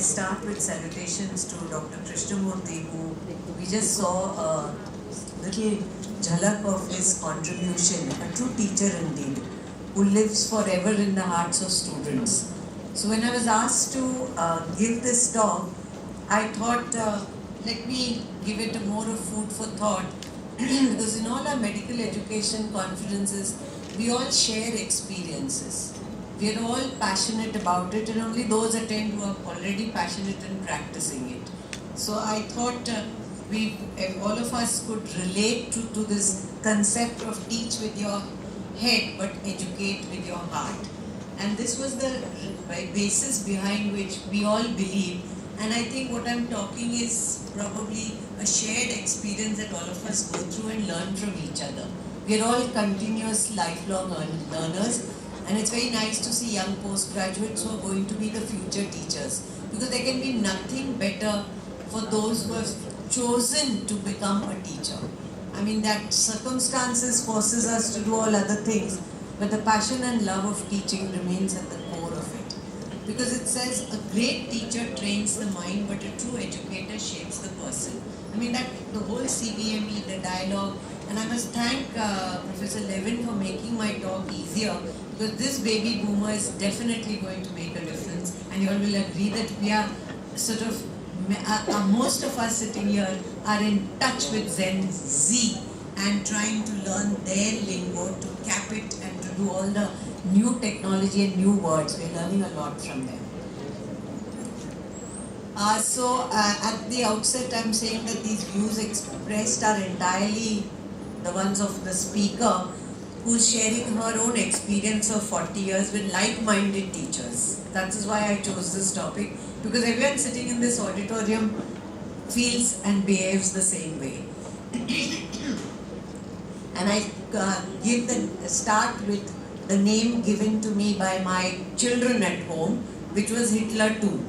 Start with salutations to Dr. Krishnamurthy, who we just saw a little jhalak of his contribution, a true teacher indeed, who lives forever in the hearts of students. So when I was asked to give this talk, I thought, let me give it a more of food for thought, because in all our medical education conferences, we all share experiences. We are all passionate about it, and only those attend who are already passionate in practicing it. So I thought all of us could relate to this concept of teach with your head but educate with your heart. And this was the basis behind which we all believe. And I think what I'm talking is probably a shared experience that all of us go through and learn from each other. We are all continuous lifelong learners. And it's very nice to see young postgraduates who are going to be the future teachers, because there can be nothing better for those who have chosen to become a teacher. I mean, that circumstances forces us to do all other things, but the passion and love of teaching remains at the core of it. Because it says, a great teacher trains the mind, but a true educator shapes the person. I mean, that the whole CBME, the dialogue, and I must thank Professor Levin for making my talk easier, because this baby boomer is definitely going to make a difference, and you all will agree that we are sort of, most of us sitting here are in touch with Gen Z and trying to learn their lingo, to cap it and to do all the new technology and new words. We're learning a lot from them. At the outset, I'm saying that these views expressed are entirely the ones of the speaker, who's sharing her own experience of 40 years with like-minded teachers. That is why I chose this topic, because everyone sitting in this auditorium feels and behaves the same way. And I start with the name given to me by my children at home, which was Hitler 2.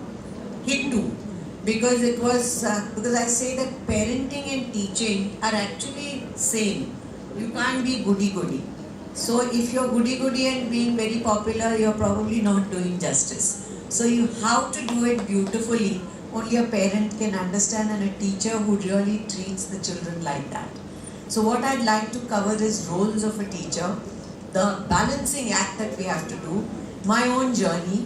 Hit2. Because it was, because I say that parenting and teaching are actually same. You can't be goody-goody. So if you're goody-goody and being very popular, you're probably not doing justice. So you have to do it beautifully. Only a parent can understand, and a teacher who really treats the children like that. So what I'd like to cover is roles of a teacher, the balancing act that we have to do, my own journey,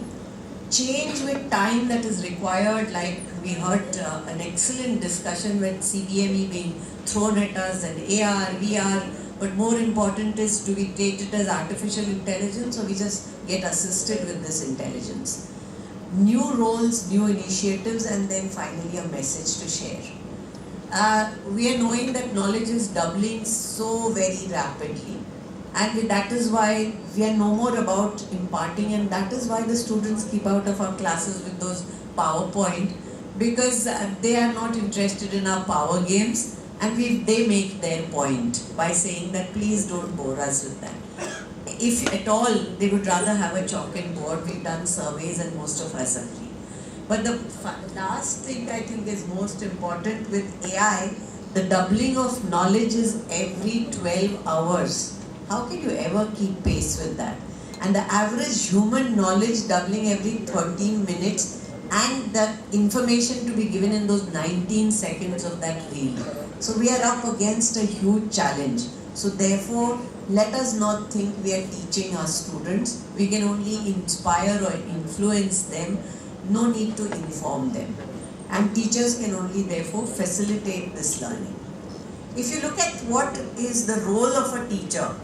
change with time that is required, like we heard an excellent discussion with CBME being thrown at us, and AR, VR, but more important is, do we take it as artificial intelligence, or we just get assisted with this intelligence? New roles, new initiatives, and then finally a message to share. We are knowing that knowledge is doubling so very rapidly. And that is why we are no more about imparting, and that is why the students keep out of our classes with those PowerPoint, because they are not interested in our power games, and they make their point by saying that please don't bore us with that. If at all, they would rather have a chalk and board. We've done surveys and most of us agree. But the last thing I think is most important with AI, the doubling of knowledge is every 12 hours. How can you ever keep pace with that? And the average human knowledge doubling every 13 minutes, and the information to be given in those 19 seconds of that reel. So we are up against a huge challenge. So therefore, let us not think we are teaching our students. We can only inspire or influence them. No need to inform them. And teachers can only therefore facilitate this learning. If you look at what is the role of a teacher,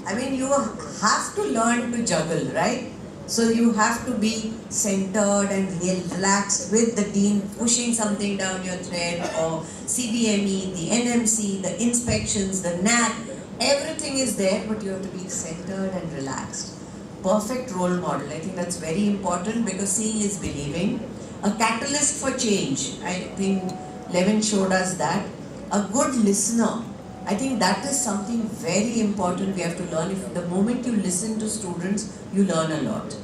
I mean, you have to learn to juggle, right? So you have to be centered and relaxed with the dean pushing something down your thread, or CBME, the NMC, the inspections, the NAC, everything is there, but you have to be centered and relaxed. Perfect role model, I think that's very important, because seeing is believing. A catalyst for change, I think Levin showed us that. A good listener, I think that is something very important we have to learn. If the moment you listen to students, you learn a lot.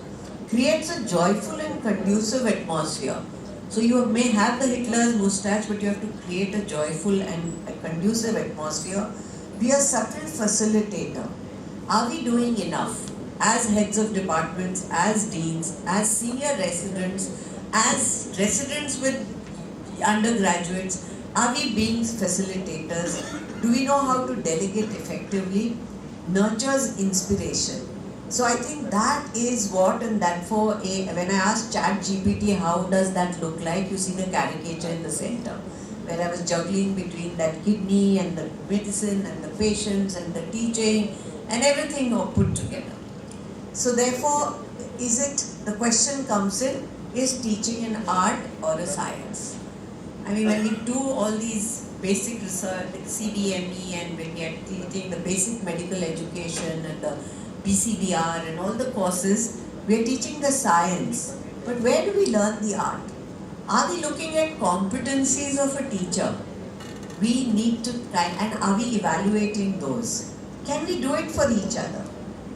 Creates a joyful and conducive atmosphere. So you may have the Hitler's mustache, but you have to create a joyful and a conducive atmosphere. Be a subtle facilitator. Are we doing enough as heads of departments, as deans, as senior residents, as residents with undergraduates, are we being facilitators? Do we know how to delegate effectively? Nurtures inspiration. So I think that is what, and that when I asked ChatGPT how does that look like, you see the caricature in the center, where I was juggling between that kidney and the medicine and the patients and the teaching and everything all put together. So therefore, the question comes in, is teaching an art or a science? I mean, when we do all these basic research, like CBME, and when we are teaching the basic medical education and the BCBR and all the courses, we are teaching the science. But where do we learn the art? Are we looking at competencies of a teacher? We need to try, and are we evaluating those? Can we do it for each other?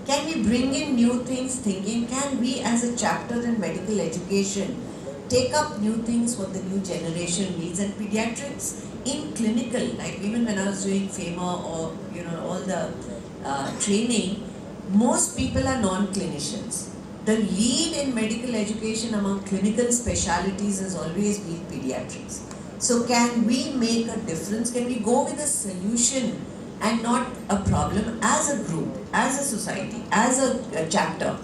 Can we bring in new things thinking? Can we as a chapter in medical education take up new things what the new generation needs? And pediatrics in clinical, like even when I was doing FEMA or all the training, most people are non-clinicians. The lead in medical education among clinical specialities has always been pediatrics. So can we make a difference? Can we go with a solution and not a problem as a group, as a society, as a chapter?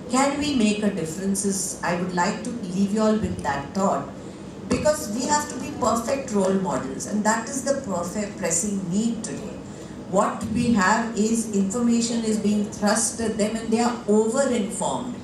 Can we make a difference? I would like to leave you all with that thought, because we have to be perfect role models, and that is the perfect pressing need today. What we have is information is being thrust at them and they are over-informed.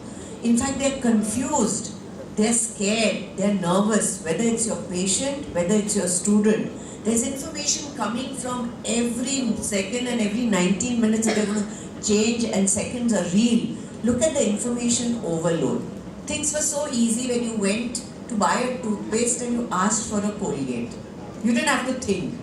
In fact, they are confused, they are scared, they are nervous, whether it's your patient, whether it's your student. There's information coming from every second and every 19 minutes they're going to change, and seconds are real. Look at the information overload. Things were so easy when you went to buy a toothpaste and you asked for a Colgate. You didn't have to think.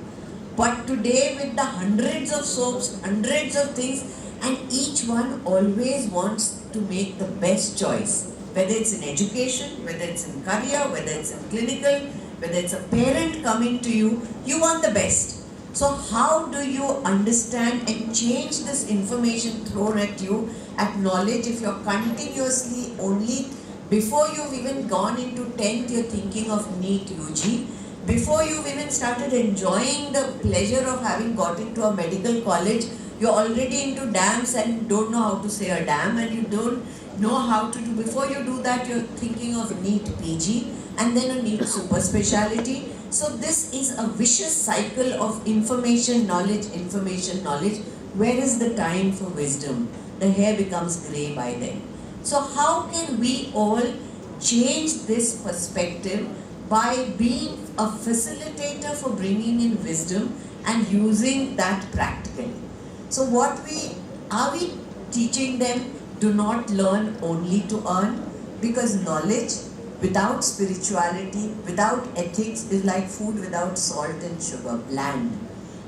But today with the hundreds of soaps, hundreds of things, and each one always wants to make the best choice. Whether it's in education, whether it's in career, whether it's in clinical, whether it's a parent coming to you, you want the best. So how do you understand and change this information thrown at you, acknowledge if you're continuously only, before you've even gone into 10th, you're thinking of NEET UG, before you've even started enjoying the pleasure of having got into a medical college, you're already into dams and don't know how to say a dam, and you don't know how to do, before you do that, you're thinking of NEET PG and then a NEET super speciality. So this is a vicious cycle of information, knowledge. Where is the time for wisdom? The hair becomes grey by then. So how can we all change this perspective by being a facilitator for bringing in wisdom and using that practically? So are we teaching them do not learn only to earn? Because knowledge without spirituality, without ethics, is like food without salt and sugar, bland.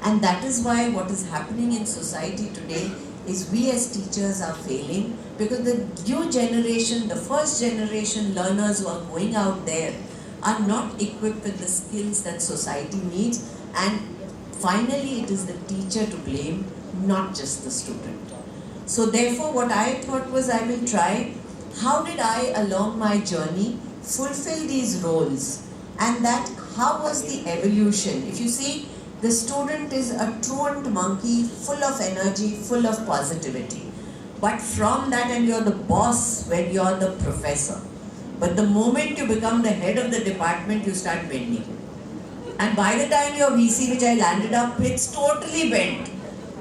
And that is why what is happening in society today is we as teachers are failing, because the new generation, the first generation learners who are going out there are not equipped with the skills that society needs, and finally it is the teacher to blame, not just the student. So therefore what I thought was, I will try, how did I along my journey fulfill these roles, and that how was the evolution? If you see, the student is a truant monkey, full of energy, full of positivity. But from that, and you're the boss when you're the professor. But the moment you become the head of the department, you start bending. And by the time you're VC, which I landed up, it's totally bent.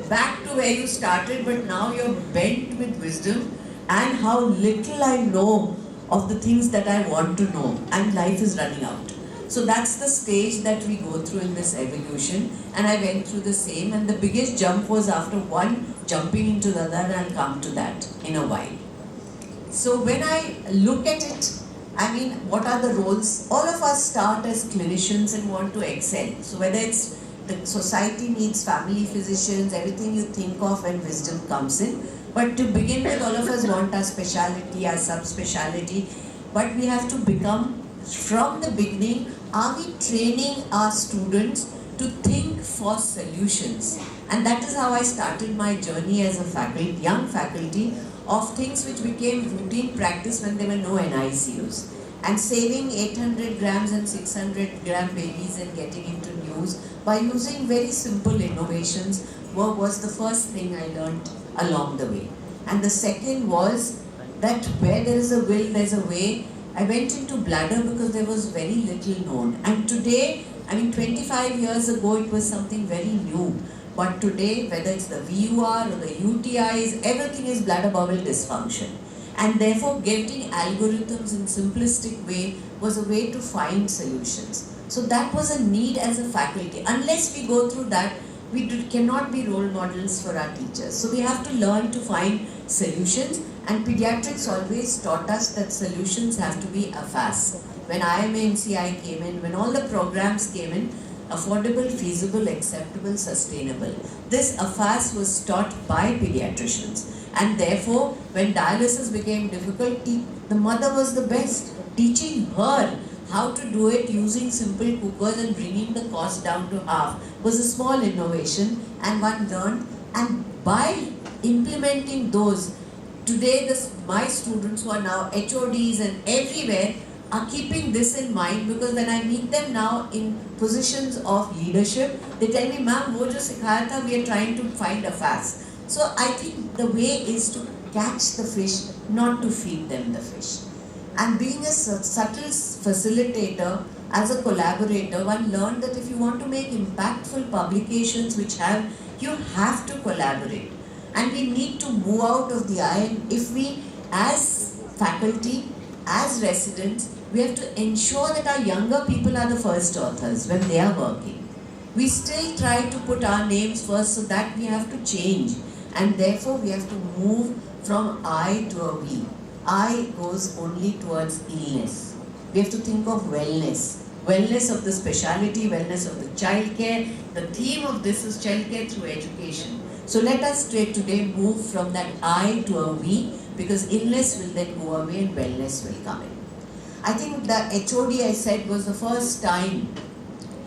Back to where you started, but now you're bent with wisdom and how little I know of the things that I want to know, and life is running out. So that's the stage that we go through in this evolution, and I went through the same, and the biggest jump was after one jumping into the other, and I'll come to that in a while. So when I look at it, I mean, what are the roles? All of us start as clinicians and want to excel. So whether it's the society needs family physicians, everything you think of when wisdom comes in. But to begin with, all of us want our speciality, our subspeciality. But we have to become, from the beginning, are we training our students to think for solutions? And that is how I started my journey as a faculty, young faculty, of things which became routine practice when there were no NICUs. and saving 800 grams and 600 gram babies and getting into news by using very simple innovations was the first thing I learned along the way. And the second was that where there is a will, there is a way. I went into bladder because there was very little known. And today, 25 years ago, it was something very new. But today, whether it's the VUR or the UTIs, everything is bladder bowel dysfunction. And therefore, getting algorithms in simplistic way was a way to find solutions. So that was a need as a faculty. Unless we go through that, we cannot be role models for our teachers. So we have to learn to find solutions, and pediatrics always taught us that solutions have to be AFAS. When IMA NCI came in, when all the programs came in, affordable, feasible, acceptable, sustainable. This AFAS was taught by pediatricians. And therefore, when dialysis became difficult, the mother was the best. Teaching her how to do it using simple cookers and bringing the cost down to half was a small innovation, and one learned. And by implementing those, today my students who are now HODs and everywhere are keeping this in mind, because when I meet them now in positions of leadership, they tell me, ma'am, wo jo sikhaya tha, we are trying to find a fast. So I think the way is to catch the fish, not to feed them the fish. And being a subtle facilitator, as a collaborator, one learned that if you want to make impactful publications you have to collaborate. And we need to move out of the eye. And if we, as faculty, as residents, we have to ensure that our younger people are the first authors when they are working. We still try to put our names first, so that we have to change. And therefore, we have to move from I to a we. I goes only towards illness. We have to think of wellness. Wellness of the speciality, wellness of the child care. The theme of this is child care through education. So let us today move from that I to a we, because illness will then go away and wellness will come in. I think the HOD I said was the first time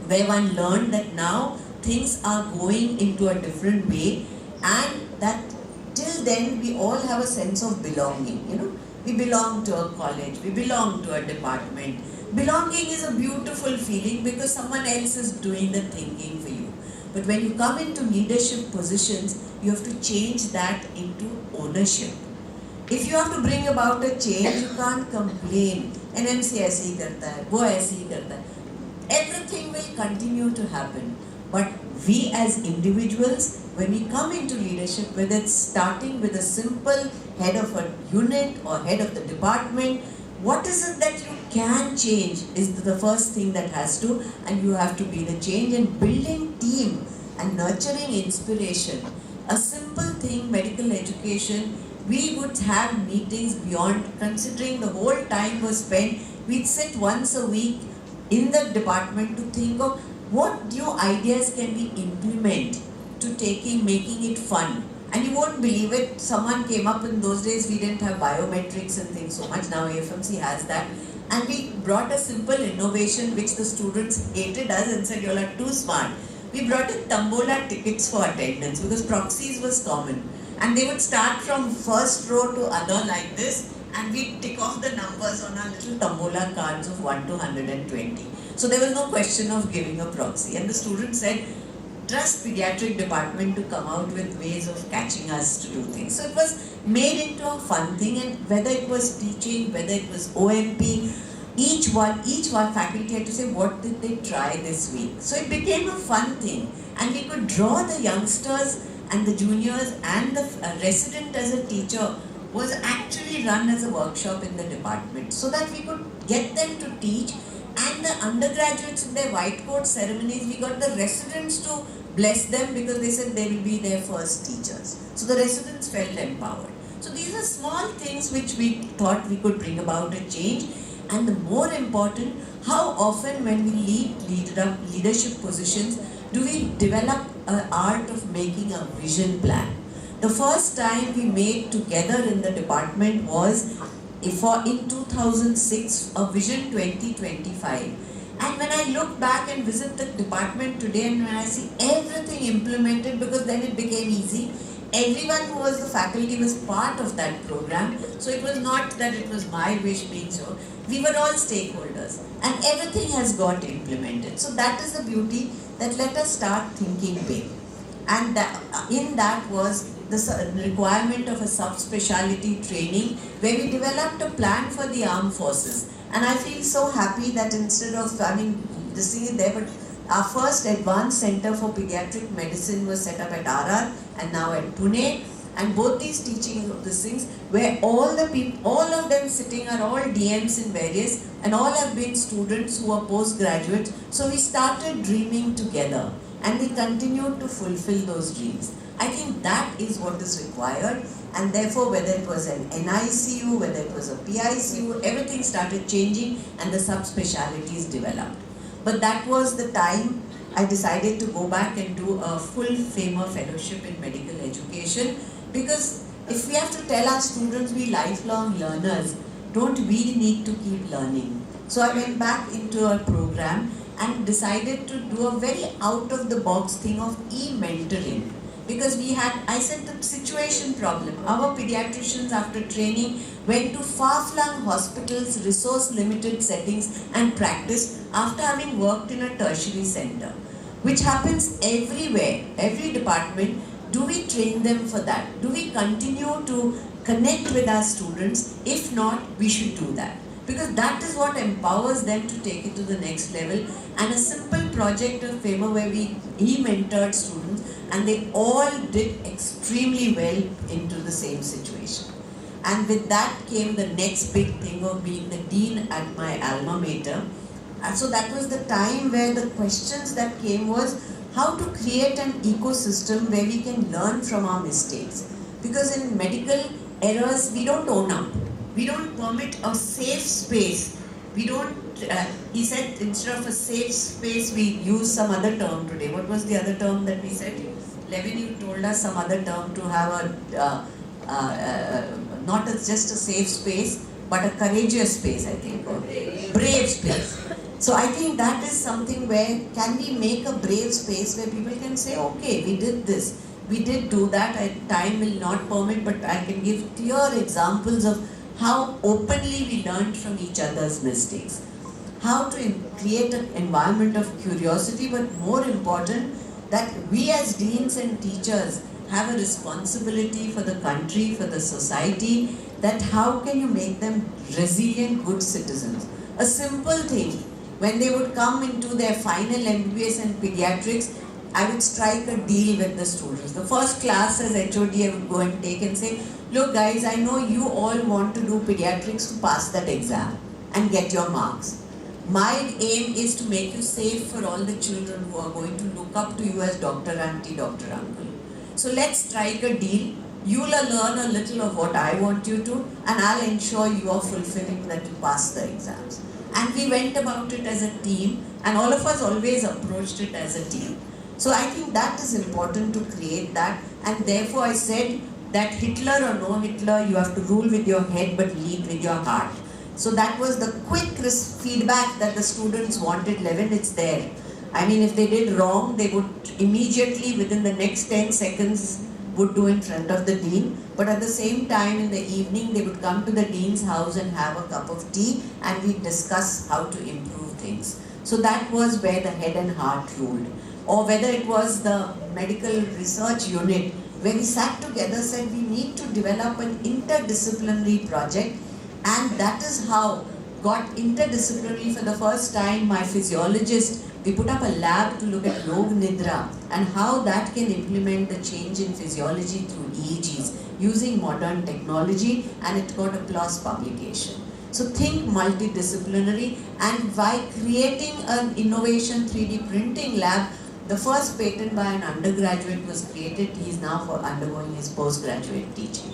where one learned that now things are going into a different way, and that till then we all have a sense of belonging, We belong to a college, we belong to a department. Belonging is a beautiful feeling because someone else is doing the thinking for you. But when you come into leadership positions, you have to change that into ownership. If you have to bring about a change, you can't complain. NMC ऐसे ही करता है, वो ऐसे ही करता है. Everything will continue to happen. But we as individuals, when we come into leadership, whether it's starting with a simple head of a unit or head of the department, what is it that you can change is the first thing that has to, and you have to be the change. And building team and nurturing inspiration. A simple thing, medical education, we would have meetings beyond, considering the whole time was spent, we'd sit once a week in the department to think of what new ideas can we implement to making it fun. And you won't believe it, someone came up in those days, we didn't have biometrics and things so much, now AFMC has that. And we brought a simple innovation which the students hated us and said, you all are too smart. We brought in Tambola tickets for attendance because proxies was common. And they would start from first row to other like this, and we'd tick off the numbers on our little Tambola cards of 1 to 120. So there was no question of giving a proxy. And the students said, trust pediatric department to come out with ways of catching us to do things. So it was made into a fun thing, and whether it was teaching, whether it was OMP, each one faculty had to say what did they try this week. So it became a fun thing, and we could draw the youngsters and the juniors, and the resident as a teacher was actually run as a workshop in the department, so that we could get them to teach. And the undergraduates in their white coat ceremonies, we got the residents to bless them because they said they will be their first teachers. So the residents felt empowered. So these are small things which we thought we could bring about a change. And the more important, how often when we leadership positions, do we develop an art of making a vision plan? The first time we made together in the department was in 2006, a Vision 2025. And when I look back and visit the department today, and when I see everything implemented, because then it became easy, everyone who was the faculty was part of that program. So it was not that it was my wish being so. We were all stakeholders, and everything has got implemented. So that is the beauty, that let us start thinking big. And in that was the requirement of a subspecialty training, where we developed a plan for the armed forces. And I feel so happy that instead of, this thing is there, but our first advanced center for pediatric medicine was set up at RR and now at Pune. And both these teaching of these things, where all the people, all of them sitting are all DMs in various, and all have been students who are postgraduates. So we started dreaming together, and we continued to fulfill those dreams. I think that is what is required, and therefore whether it was an NICU, whether it was a PICU, everything started changing and the subspecialties developed. But that was the time I decided to go back and do a full FAMER fellowship in medical education, because if we have to tell our students we lifelong learners, don't we need to keep learning? So I went back into a program and decided to do a very out of the box thing of e-mentoring. Because I said the situation problem. Our pediatricians after training went to far-flung hospitals, resource-limited settings and practice after having worked in a tertiary center, which happens everywhere, every department. Do we train them for that? Do we continue to connect with our students? If not, we should do that. Because that is what empowers them to take it to the next level. And a simple project of FAMER where we mentored students, and they all did extremely well into the same situation. And with that came the next big thing of being the dean at my alma mater. And so that was the time where the questions that came was how to create an ecosystem where we can learn from our mistakes. Because in medical errors, we don't own up. We don't permit a safe space. We don't, he said instead of a safe space, we use some other term today. What was the other term that we said? Levin, you told us some other term to have not just a safe space, but a courageous space, I think, or brave space. So I think that is something where can we make a brave space where people can say, okay, we did this, we did do that, time will not permit, but I can give clear examples of how openly we learned from each other's mistakes. How to create an environment of curiosity, but more important, that we as deans and teachers have a responsibility for the country, for the society, that how can you make them resilient, good citizens. A simple thing, when they would come into their final MBBS and pediatrics, I would strike a deal with the students. The first class as HOD I would go and take and say, look guys, I know you all want to do pediatrics to pass that exam and get your marks. My aim is to make you safe for all the children who are going to look up to you as Dr. Auntie, Dr. Uncle. So let's strike a deal. You'll learn a little of what I want you to, and I'll ensure you are fulfilling that you pass the exams. And we went about it as a team, and all of us always approached it as a team. So I think that is important to create that, and therefore I said that Hitler or no Hitler, you have to rule with your head but lead with your heart. So that was the quick feedback that the students wanted. Levin, it's there. I mean, if they did wrong, they would immediately within the next 10 seconds would do in front of the dean. But at the same time in the evening, they would come to the dean's house and have a cup of tea, and we'd discuss how to improve things. So that was where the head and heart ruled. Or whether it was the medical research unit, where we sat together, said we need to develop an interdisciplinary project, and that is how got interdisciplinary for the first time. My physiologist, we put up a lab to look at Yog Nidra and how that can implement the change in physiology through EEGs using modern technology, and it got a PLOS publication. So think multidisciplinary, and by creating an innovation 3D printing lab, the first patent by an undergraduate was created. He is now undergoing his postgraduate teaching.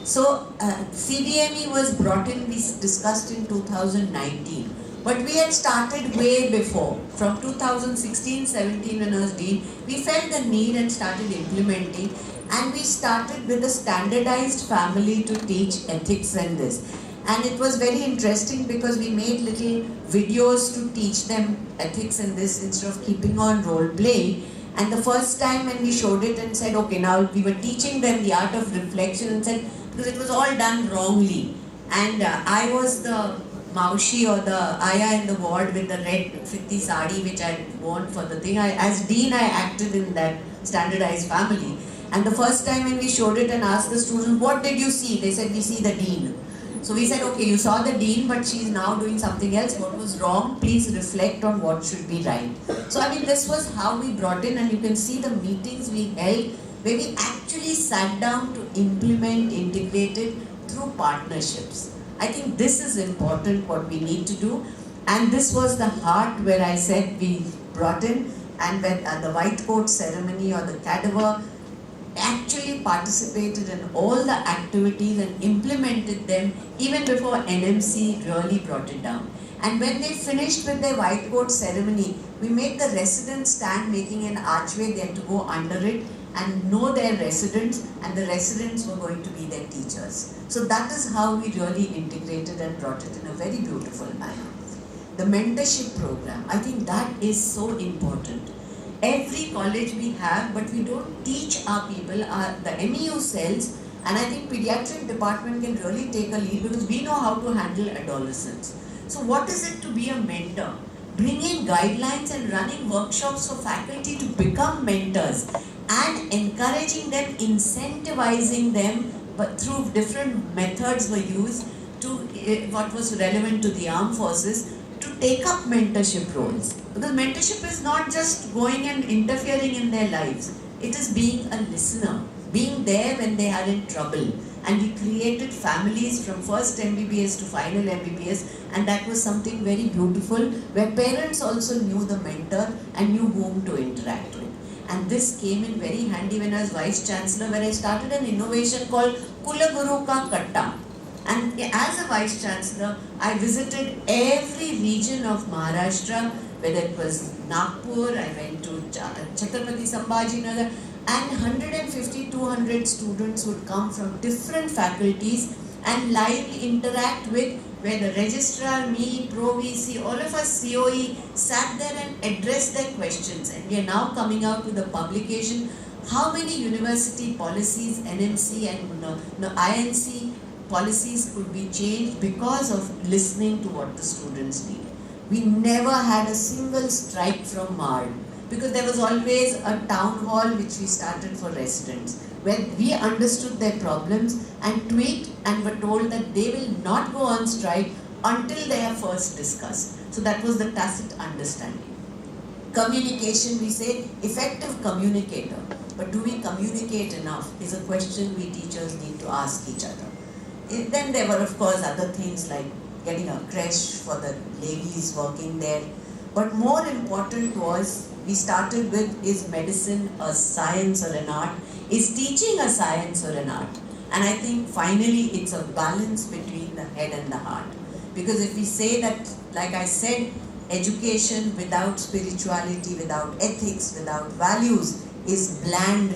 So CDME was brought in, we discussed in 2019. But we had started way before. From 2016-17 when I was dean, we felt the need and started implementing. And we started with a standardized family to teach ethics and this. And it was very interesting because we made little videos to teach them ethics and this instead of keeping on role playing. And the first time when we showed it and said, okay, now we were teaching them the art of reflection and said, because it was all done wrongly. And I was the Maushi or the Aya in the ward with the red fitti sari which I worn for the thing. As dean, I acted in that standardized family. And the first time when we showed it and asked the students, what did you see? They said, we see the dean. So we said, okay, you saw the dean, but she's now doing something else. What was wrong? Please reflect on what should be right. So I mean, this was how we brought in, and you can see the meetings we held where we actually sat down to implement, integrate it through partnerships. I think this is important, what we need to do. And this was the heart where I said we brought in, and when the white coat ceremony or the cadaver actually participated in all the activities and implemented them even before NMC really brought it down. And when they finished with their white coat ceremony, we made the residents stand making an archway. They had to go under it and know their residents, and the residents were going to be their teachers. So that is how we really integrated and brought it in a very beautiful manner. The mentorship program, I think that is so important. Every college we have, but we don't teach our people, the MEU cells, and I think pediatric department can really take a lead because we know how to handle adolescents. So what is it to be a mentor? Bringing guidelines and running workshops for faculty to become mentors and encouraging them, incentivizing them, but through different methods were used to what was relevant to the armed forces, to take up mentorship roles. Because mentorship is not just going and interfering in their lives. It is being a listener, being there when they are in trouble. And we created families from first MBBS to final MBBS, and that was something very beautiful, where parents also knew the mentor and knew whom to interact with. And this came in very handy when I was Vice Chancellor, where I started an innovation called Kula Guru Ka Katta. And as a Vice Chancellor, I visited every region of Maharashtra, whether it was Nagpur, I went to Chhatrapati Sambhajinagar, and 150, 200 students would come from different faculties and live interact with, where the registrar, me, Pro VC, all of us COE sat there and addressed their questions. And we are now coming out with a publication, how many university policies, NMC and INC policies could be changed because of listening to what the students need. We never had a single strike from MARD, because there was always a town hall which we started for residents, where we understood their problems and tweaked and were told that they will not go on strike until they have first discussed. So that was the tacit understanding. Communication, we say effective communicator, but do we communicate enough is a question we teachers need to ask each other. Then there were of course other things like getting a creche for the ladies working there. But more important was, we started with, is medicine a science or an art? Is teaching a science or an art? And I think finally it's a balance between the head and the heart. Because if we say that, like I said, education without spirituality, without ethics, without values is bland,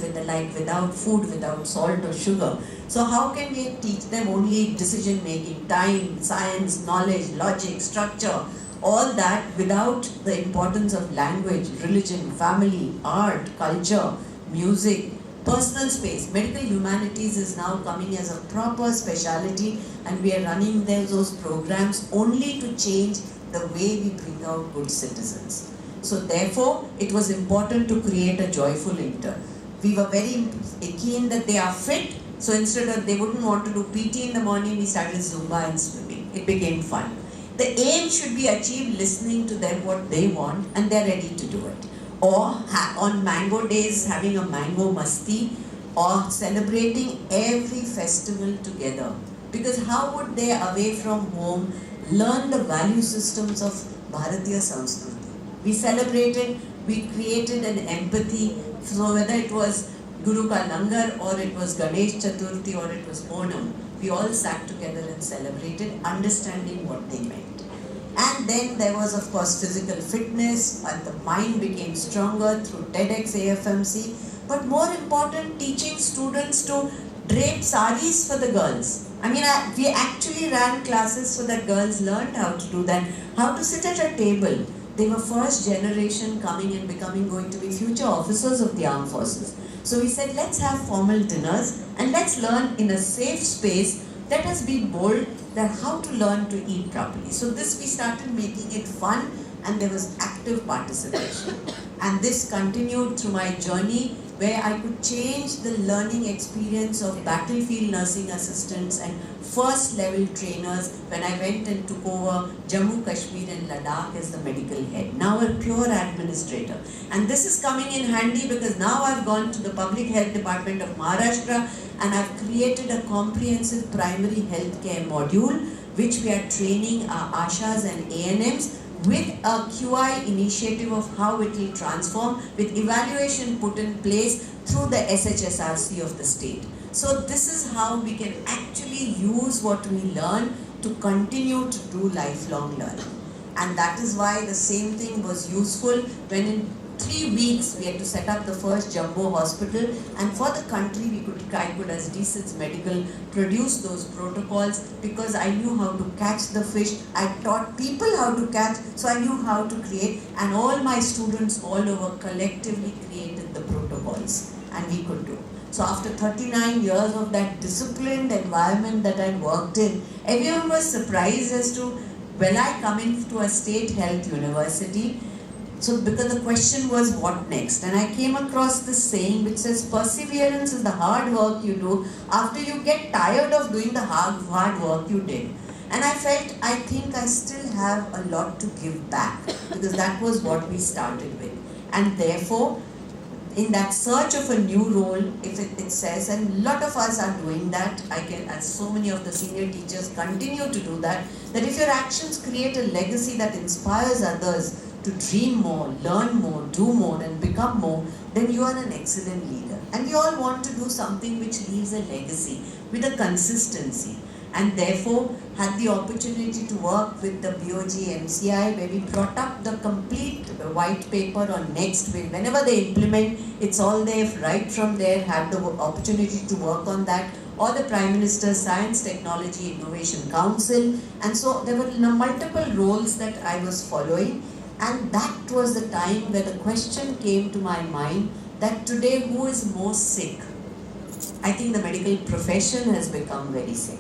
without food, without salt or sugar. So how can we teach them only decision making, time, science, knowledge, logic, structure, all that without the importance of language, religion, family, art, culture, music, personal space? Medical humanities is now coming as a proper speciality, and we are running those programs only to change the way we bring out good citizens. So therefore, it was important to create a joyful intern. We were very keen that they are fit, so instead of, they wouldn't want to do PT in the morning, we started Zumba and swimming. It became fun. The aim should be achieved listening to them what they want, and they're ready to do it. Or on mango days, having a mango masti, or celebrating every festival together. Because how would they, away from home, learn the value systems of Bharatiya Sanskriti? We celebrated, we created an empathy. So whether it was Guru Ka Langar, or it was Ganesh Chaturthi, or it was Onam, we all sat together and celebrated, understanding what they meant. And then there was of course physical fitness, and the mind became stronger through TEDx AFMC. But more important, teaching students to drape saris for the girls. I mean, we actually ran classes so that girls learned how to do that, how to sit at a table. they were first generation coming and going to be future officers of the armed forces. So we said, let's have formal dinners and let's learn in a safe space. Let us be bold that how to learn to eat properly. So this we started making it fun, and there was active participation. And this continued through my journey, where I could change the learning experience of battlefield nursing assistants and first level trainers when I went and took over Jammu, Kashmir and Ladakh as the medical head. Now a pure administrator. And this is coming in handy because now I've gone to the Public Health Department of Maharashtra and I've created a comprehensive primary health care module which we are training our ASHAs and ANMs with a QI initiative of how it will transform, with evaluation put in place through the SHSRC of the state. So this is how we can actually use what we learn to continue to do lifelong learning. And that is why the same thing was useful when in 3 weeks we had to set up the first jumbo hospital, and for the country I could as DCITS Medical produce those protocols because I knew how to catch the fish, I taught people how to catch, so I knew how to create, and all my students all over collectively created the protocols and we could do. So after 39 years of that disciplined environment that I worked in, everyone was surprised as to when I come into a state health university. So because the question was what next, and I came across this saying which says perseverance is the hard work you do after you get tired of doing the hard work you did. And I felt, I think I still have a lot to give back because that was what we started with. And therefore, in that search of a new role, if it says, and a lot of us are doing that, as so many of the senior teachers continue to do that if your actions create a legacy that inspires others to dream more, learn more, do more and become more, then you are an excellent leader. And we all want to do something which leaves a legacy with a consistency. And therefore had the opportunity to work with the BOG MCI, where we brought up the complete white paper on next wave. Whenever they implement, it's all there right from there, had the opportunity to work on that, or the Prime Minister's Science, Technology, Innovation Council. And so there were multiple roles that I was following. And that was the time where the question came to my mind that today who is most sick? I think the medical profession has become very sick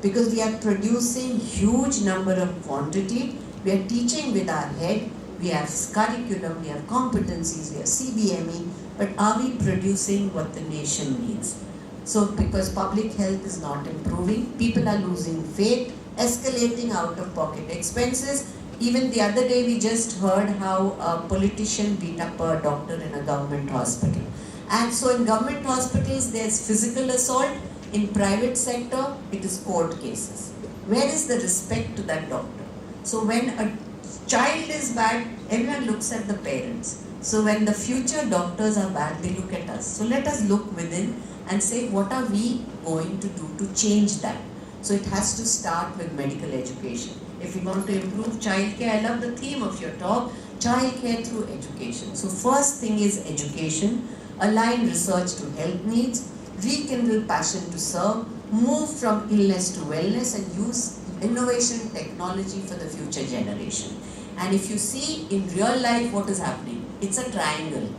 because we are producing huge number of quantity, we are teaching with our head, we have curriculum, we have competencies, we have CBME, but are we producing what the nation needs? So because public health is not improving, people are losing faith, escalating out of pocket expenses. Even the other day we just heard how a politician beat up a doctor in a government hospital. And so in government hospitals there's physical assault, in private sector it is court cases. Where is the respect to that doctor? So when a child is bad, everyone looks at the parents. So when the future doctors are bad, they look at us. So let us look within and say what are we going to do to change that? So it has to start with medical education. If we want to improve childcare, I love the theme of your talk, childcare through education. So first thing is education, align research to health needs, rekindle passion to serve, move from illness to wellness and use innovation technology for the future generation. And if you see in real life what is happening, it's a triangle.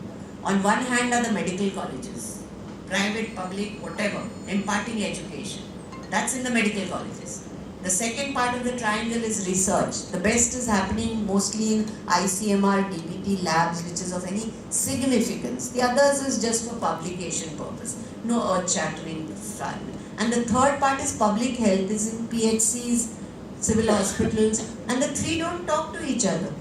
On one hand are the medical colleges, private, public, whatever, imparting education. That's in the medical colleges. The second part of the triangle is research. The best is happening mostly in ICMR, DBT labs, which is of any significance. The others is just for publication purpose. No earth-shattering fun. And the third part is public health, is in PHCs, civil hospitals, and the three don't talk to each other.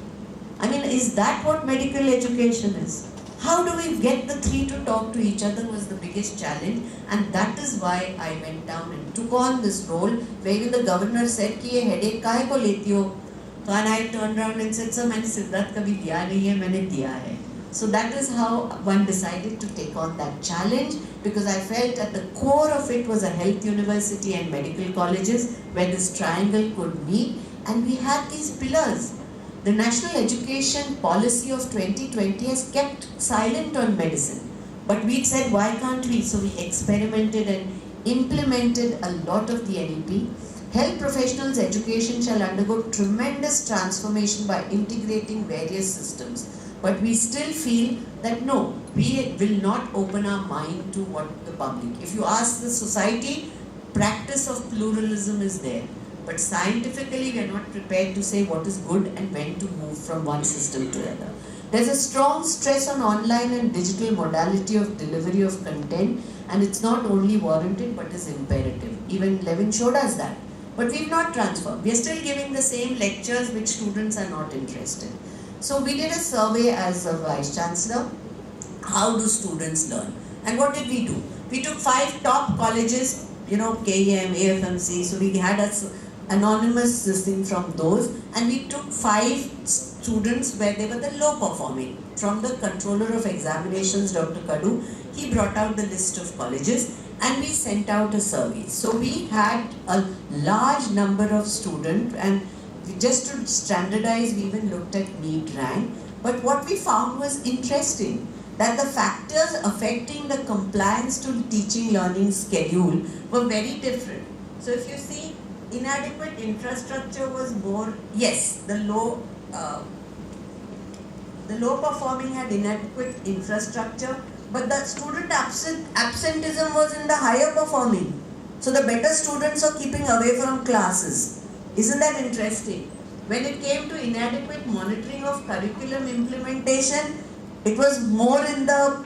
I mean, is that what medical education is? How do we get the three to talk to each other was the biggest challenge, and that is why I went down and took on this role where even the governor said कि ये headache काहे को लेती हो? So and I turned around and said, sir, मैंने सिद्धार्थ कभी दिया नहीं है, मैंने दिया है. So that is how one decided to take on that challenge, because I felt at the core of it was a health university and medical colleges where this triangle could meet, and we had these pillars. The National Education Policy of 2020 has kept silent on medicine. But we said, why can't we? So we experimented and implemented a lot of the NEP. Health professionals' education shall undergo tremendous transformation by integrating various systems. But we still feel that no, we will not open our mind to what the public. If you ask the society, practice of pluralism is there. But scientifically, we are not prepared to say what is good and when to move from one system to the other. There's a strong stress on online and digital modality of delivery of content, and it's not only warranted but is imperative. Even Levin showed us that. But we've not transformed. We are still giving the same lectures which students are not interested. So we did a survey as a Vice Chancellor. How do students learn? And what did we do? We took 5 top colleges, KEM, AFMC. So we had an anonymous thing from those, and we took 5 students where they were the low performing. From the controller of examinations, Dr. Kadu, he brought out the list of colleges and we sent out a survey. So we had a large number of students, and just to standardize, we even looked at NEET rank. But what we found was interesting, that the factors affecting the compliance to teaching learning schedule were very different. So if you see, inadequate infrastructure was more, yes, the low performing had inadequate infrastructure, but the student absenteeism was in the higher performing. So the better students are keeping away from classes. Isn't that interesting? When it came to inadequate monitoring of curriculum implementation, it was more in the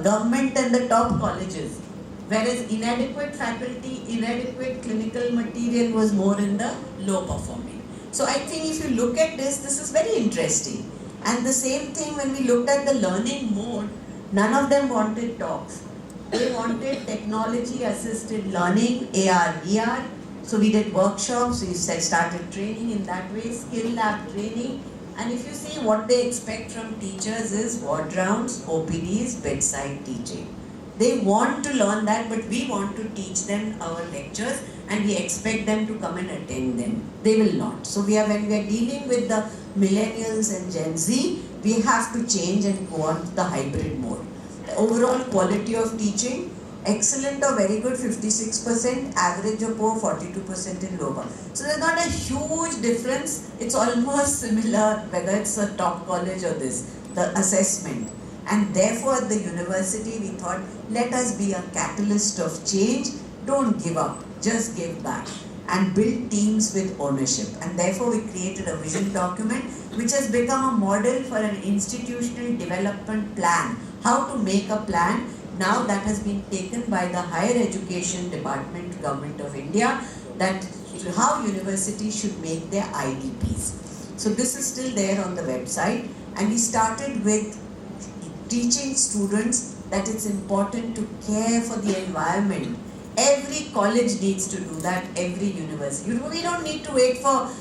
government and the top colleges. Whereas inadequate faculty, inadequate clinical material was more in the low performing. So I think if you look at this is very interesting. And the same thing when we looked at the learning mode, none of them wanted talks. They wanted technology assisted learning, AR, VR. So we did workshops, we started training in that way, skill lab training. And if you see, what they expect from teachers is ward rounds, OPDs, bedside teaching. They want to learn that, but we want to teach them our lectures and we expect them to come and attend them. They will not. So when we are dealing with the millennials and Gen Z, we have to change and go on to the hybrid mode. The overall quality of teaching, excellent or very good 56%, average or poor 42% in lower. So there's not a huge difference. It's almost similar whether it's a top college or this, the assessment. And therefore at the university we thought, let us be a catalyst of change. Don't give up, just give back and build teams with ownership. And therefore we created a vision document which has become a model for an institutional development plan. How to make a plan. Now that has been taken by the Higher Education Department, Government of India, that how universities should make their IDPs. So this is still there on the website, and we started with teaching students that it's important to care for the environment. Every college needs to do that, every university. We don't need to wait for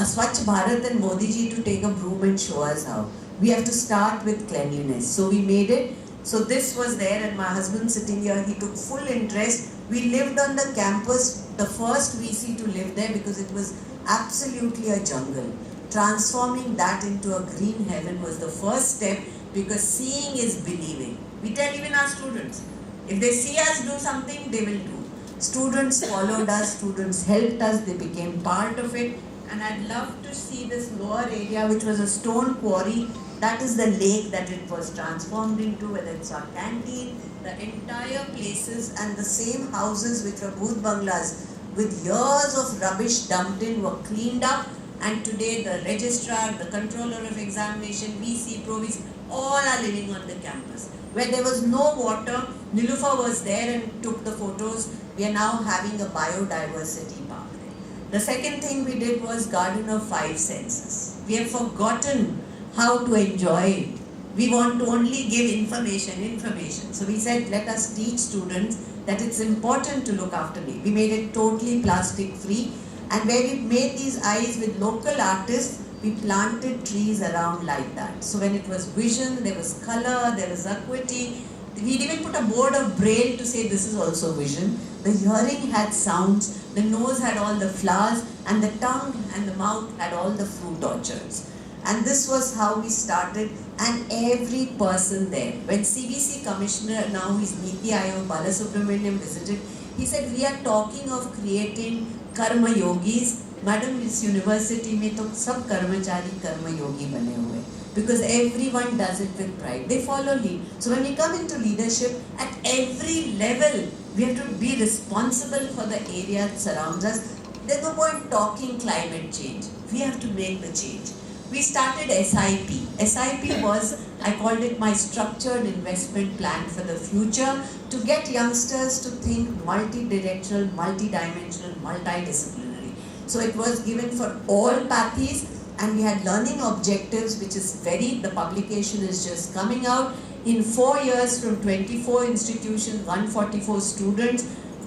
Swachh Bharat and Modi ji to take a broom and show us how. We have to start with cleanliness. So we made it. So this was there, and my husband sitting here, he took full interest. We lived on the campus, the first VC to live there because it was absolutely a jungle. Transforming that into a green heaven was the first step, because seeing is believing. We tell even our students, if they see us do something, they will do. Students followed us, students helped us, they became part of it. And I'd love to see this lower area, which was a stone quarry. That is the lake that it was transformed into, whether it's our canteen, the entire places, and the same houses which were booth bungalows with years of rubbish dumped in were cleaned up. And today the registrar, the controller of examination, VC, Pro VC, all are living on the campus. Where there was no water, Nilufa was there and took the photos. We are now having a biodiversity park there. The second thing we did was Garden of 5 Senses. We have forgotten how to enjoy it. We want to only give information. So we said, let us teach students that it's important to look after nature. We made it totally plastic free. And where we made these eyes with local artists, we planted trees around like that. So when it was vision, there was color, there was acuity. We'd even put a board of braille to say this is also vision. The hearing had sounds, the nose had all the flowers, and the tongue and the mouth had all the fruit orchards. And this was how we started, and every person there. When CBC Commissioner, now he's Niti Aayog, Balasubramaniam visited, he said, we are talking of creating कर्म yogis. Madam इस university में तो सब कर्मचारी कर्म योगी बने हुए, because everyone does it with pride. They follow lead. So when we come into leadership, at every level, we have to be responsible for the area that surrounds us. There's no point talking climate change. We have to make the change. We started SIP. SIP was, I called it my structured investment plan for the future, to get youngsters to think multi-directional, multi-dimensional, multidisciplinary. So it was given for all pathies, and we had learning objectives, which is the publication is just coming out. In 4 years, from 24 institutions, 144 students.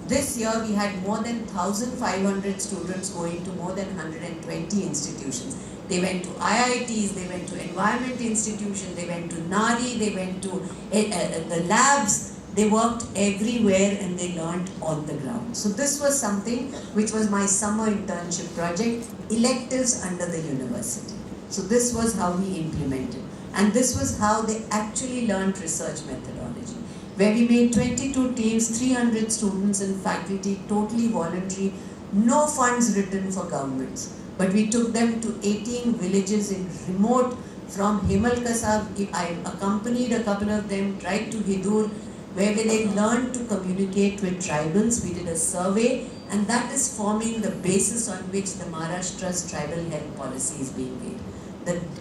This year we had more than 1,500 students going to more than 120 institutions. They went to IITs, they went to environment institutions, they went to NARI, they went to the labs. They worked everywhere and they learned on the ground. So this was something which was my summer internship project, electives under the university. So this was how we implemented. And this was how they actually learned research methodology, where we made 22 teams, 300 students and faculty, totally voluntary, no funds written for governments. But we took them to 18 villages in remote, from Himalkasa. I accompanied a couple of them right to Hidur, where they learned to communicate with tribals. We did a survey, and that is forming the basis on which the Maharashtra's tribal health policy is being made.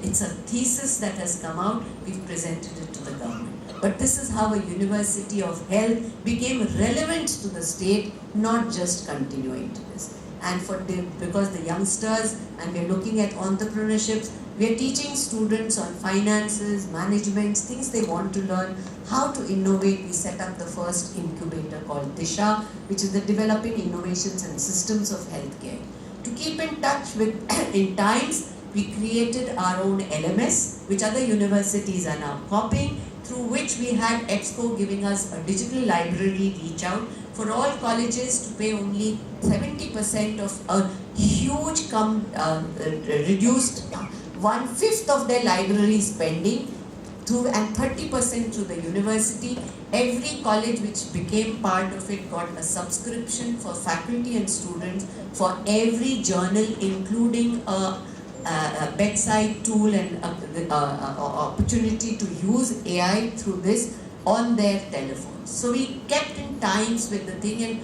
It's a thesis that has come out, we've presented it to the government. But this is how a university of health became relevant to the state, not just continuing to this. And because the youngsters, and we're looking at entrepreneurships, we are teaching students on finances, management, things they want to learn, how to innovate. We set up the first incubator called Disha, which is the Developing Innovations and Systems of Healthcare. To keep in touch with in times, we created our own LMS, which other universities are now copying, through which we had EBSCO giving us a digital library reach out for all colleges to pay only 70% of a huge reduced 1/5 of their library spending, and 30% to the university. Every college which became part of it got a subscription for faculty and students for every journal, including a bedside tool and opportunity to use AI through this on their telephones. So we kept in times with the thing, and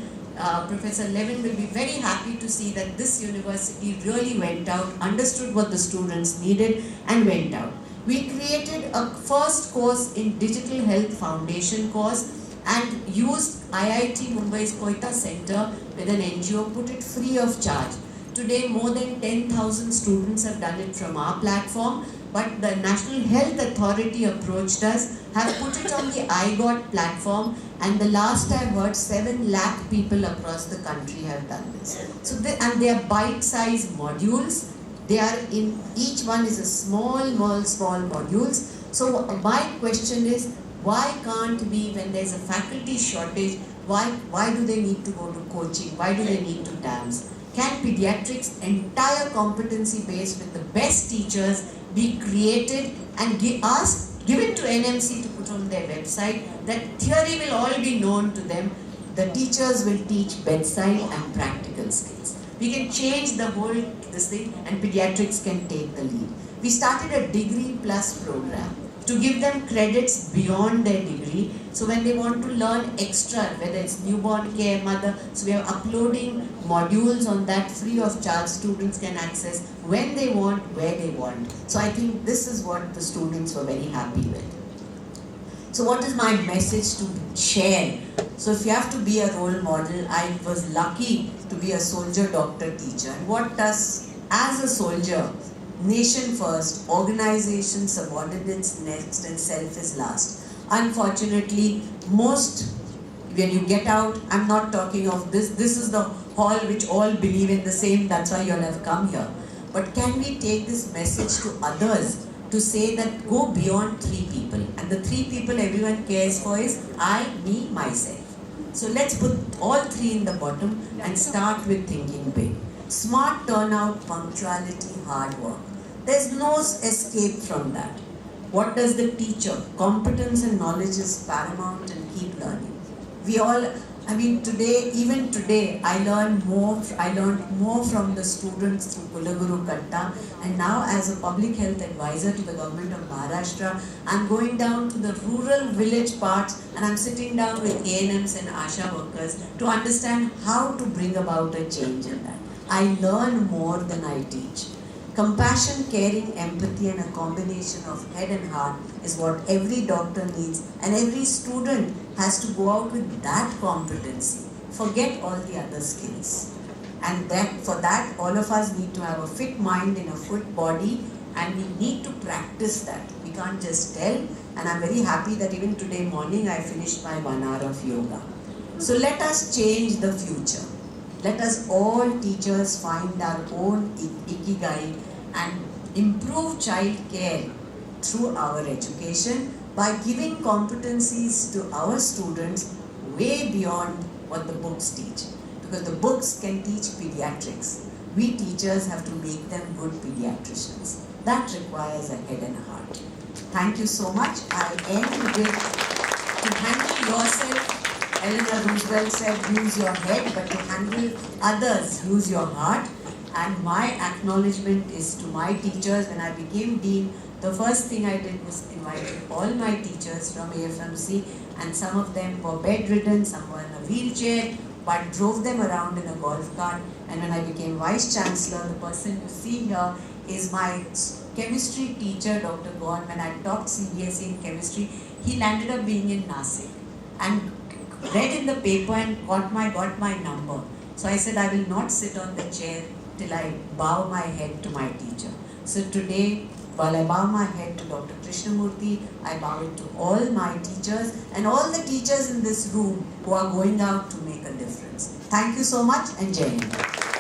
Professor Levin will be very happy to see that this university really went out, understood what the students needed and went out. We created a first course in Digital Health Foundation course and used IIT Mumbai's Koita Center with an NGO, put it free of charge. Today more than 10,000 students have done it from our platform, but the National Health Authority approached us, have put it on the iGot platform, and the last I heard 7 lakh people across the country have done this. So and they are bite-sized modules. They are in, each one is a small modules. So my question is, why can't we, when there's a faculty shortage, why do they need to go to coaching? Why do they need to dance? Can pediatrics, entire competency base with the best teachers, be created and given to NMC to put on their website? That theory will all be known to them. The teachers will teach bedside and practical skills. We can change the whole this thing, and pediatrics can take the lead. We started a degree plus program to give them credits beyond their degree. So when they want to learn extra, whether it's newborn care, mother, so we are uploading modules on that free of charge. Students can access when they want, where they want. So I think this is what the students were very happy with. So what is my message to share? So if you have to be a role model, I was lucky to be a soldier, doctor, teacher. And what does, as a soldier, nation first, organization subordinates next, and self is last. Unfortunately, when you get out, I'm not talking of this is the hall which all believe in the same, that's why you all have come here. But can we take this message to others to say that go beyond 3 people, and the 3 people everyone cares for is I, me, myself. So let's put all 3 in the bottom and start with thinking big. Smart turnout, punctuality, hard work. There's no escape from that. What does the teacher? Competence and knowledge is paramount, and keep learning. I mean, today, even today, I learned more from the students through Kulaguru Katta, and now as a public health advisor to the government of Maharashtra, I'm going down to the rural village parts and I'm sitting down with ANMs and ASHA workers to understand how to bring about a change in that. I learn more than I teach. Compassion, caring, empathy, and a combination of head and heart is what every doctor needs, and every student has to go out with that competency. Forget all the other skills. And for that, all of us need to have a fit mind in a fit body, and we need to practice that. We can't just tell, and I'm very happy that even today morning I finished my 1 hour of yoga. So let us change the future. Let us all teachers find our own ikigai and improve child care through our education by giving competencies to our students way beyond what the books teach. Because the books can teach pediatrics. We teachers have to make them good pediatricians. That requires a head and a heart. Thank you so much. I end with, to handle yourself, Eleanor Roosevelt said, use your head, but to handle others, use your heart. And my acknowledgement is to my teachers. When I became dean, the first thing I did was invited all my teachers from AFMC, and some of them were bedridden, some were in a wheelchair, but drove them around in a golf cart. And when I became vice chancellor, the person you see here is my chemistry teacher, Dr. Gaur. When I taught CBSE in chemistry, he landed up being in Nasik and read in the paper and got my number. So I said, I will not sit on the chair till I bow my head to my teacher. So today, while I bow my head to Dr. Krishnamurthy, I bow it to all my teachers and all the teachers in this room who are going out to make a difference. Thank you so much, and Jai Hind.